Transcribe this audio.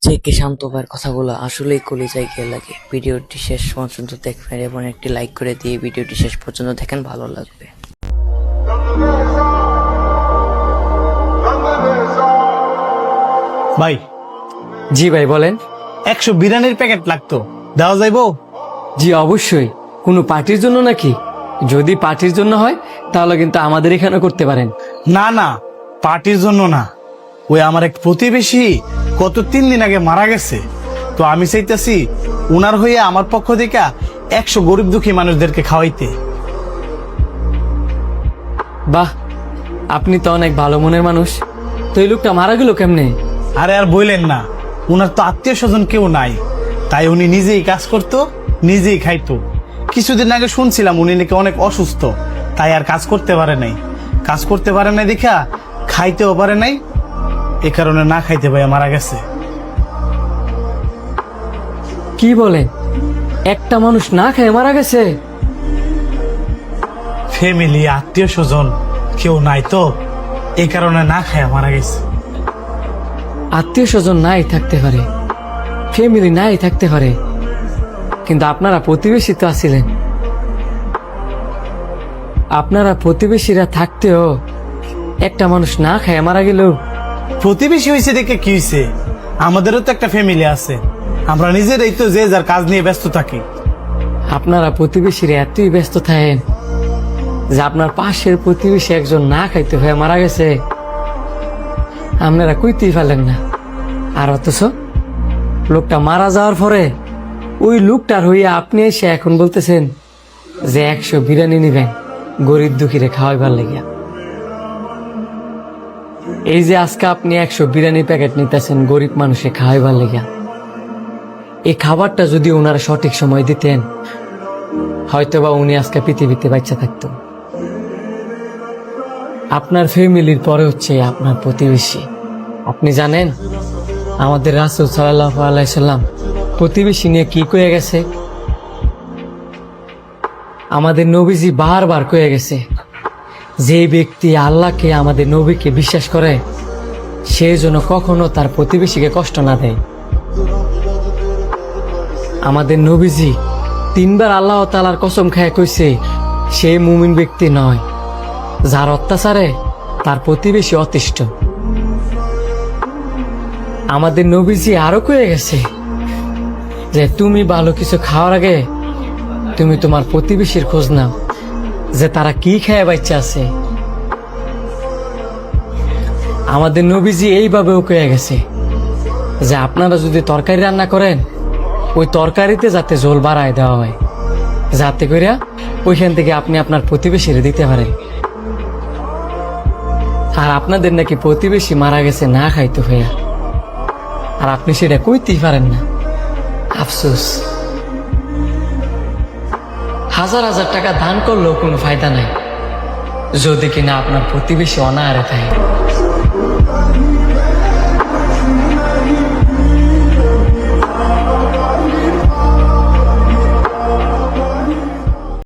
JK শান্ত ভাইয়ের কথাগুলো আসলেই কলিজায় গিয়ে লাগে। ভিডিওটি শেষ পর্যন্ত দেখবেন এবং একটি লাইক করে দিয়ে ভিডিওটি শেষ পর্যন্ত দেখেন, ভালো লাগবে। ভাই জি ভাই বলেন। 100 বিরিয়ানির প্যাকেট লাগতো, দেওয়া যাইবো? জি অবশ্যই। কোনো পার্টির জন্য নাকি? যদি পার্টির জন্য হয় তাহলে কিন্তু আমাদের এখানে করতে পারেন। না না, পার্টির জন্য না। ওই আমার এক প্রতিবেশী গত 3 দিন আগে মারা গেছে, তো আমি চাইতেছি উনার হয়ে আমার পক্ষ থেকে 100 গরিব দুঃখী মানুষদেরকে খাওয়াইতে। বাহ, আপনি তো অনেক ভালো মনের মানুষ। তো এই লোকটা মারা গেল কেমনে? আরে আর বললেন না, উনার তো আত্মীয় স্বজন কেউ নাই, তাই উনি নিজেই কাজ করতো, নিজেই খাইতো। কিছুদিন আগে শুনছিলাম উনি নাকি অনেক অসুস্থ, তাই আর কাজ করতে পারে নাই। কাজ করতে পারে নাই দেখা খাইতেও পারে নাই, এ কারণে না খাইতে পারে মারা গেছে। কি বলেন? একটা মানুষ না খেয়ে মারা গেছে? ফ্যামিলি আত্মীয় স্বজন কেউ নাই তো, এই কারণে না খায় মারা গেছে। আত্মীয় স্বজন নাই থাকতে পারে, ফ্যামিলি নাই থাকতে পারে, কিন্তু আপনারা প্রতিবেশী তো আছিলেন। আপনারা প্রতিবেশীরা থাকতেও একটা মানুষ না খায় মারা গেল। প্রতিবেশী হয়েছে দেখে কি হয়েছে, আমাদেরও তো একটা ফ্যামিলি আছে, আমরা নিজেরাই তো যে যার কাজ নিয়ে ব্যস্ত থাকি। আপনারা প্রতিবেশীরা এতই ব্যস্ত থাকেন যে আপনার পাশের প্রতিবেশী একজন না খাইতে হয়ে মারা গেছে, আপনারা কইতেই পারলেন না। আর অথচ লোকটা মারা যাওয়ার পরে ওই লোকটার হইয়া আপনি এসে এখন বলতেছেন যে 100 বিরিয়ানি নিবেন গরিব দুঃখীরে খাওয়াইবার লাগিয়া। এই যে আজকে আপনি 100 বিরিয়ানি প্যাকেট নিতেছেন গরিব মানুষে খাওয়াইবার লাগিয়া, এই খাবারটা যদি ওনারা সঠিক সময় দিতেন হয়তোবা উনি আজকে পৃথিবীতে বাচ্চা থাকতো। আপনার ফ্যামিলির পরে হচ্ছে আপনার প্রতিবেশী। আপনি জানেন আমাদের রাসূল সাল্লাল্লাহু আলাইহি সাল্লাম প্রতিবেশী নিয়ে কি কয়ে গেছে? আমাদের নবীজি বারবার কয়ে গেছে, যে ব্যক্তি আল্লাহকে আমাদের নবীকে বিশ্বাস করে সে যেন কখনো তার প্রতিবেশীকে কষ্ট না দেয়। আমাদের নবীজি 3 বার আল্লাহ তাআলার কসম খায় কইছে সে মুমিন ব্যক্তি নয় যার অত্যাচারে তার প্রতিবেশী অতিষ্ঠ। আমাদের নবীজি আরো কয়ে গেছে যে তুমি ভালো কিছু খাওয়ার আগে তুমি তোমার প্রতিবেশীর খোঁজ নাও যে তারা কি খায় বাচ্চা আছে। আমাদের নবীজি এইভাবেও কয়ে গেছে যে আপনারা যদি তরকারি রান্না করেন ওই তরকারিতে যাতে ঝোল বাড়ায় দেওয়া হয়, যাতে করে ওইখান থেকে আপনি আপনার প্রতিবেশীরে দিতে পারেন। আর আপনাদের নাকি প্রতিবেশী মারা গেছে না খাইতে হইয়া, আর আপনি সেটা কইতেই পারেন না। আফসোস, হাজার হাজার টাকা দান করলেও কোনো ফায়দা নাই যদি কিনা আপনার প্রতিবেশী অনাহারে থাকে।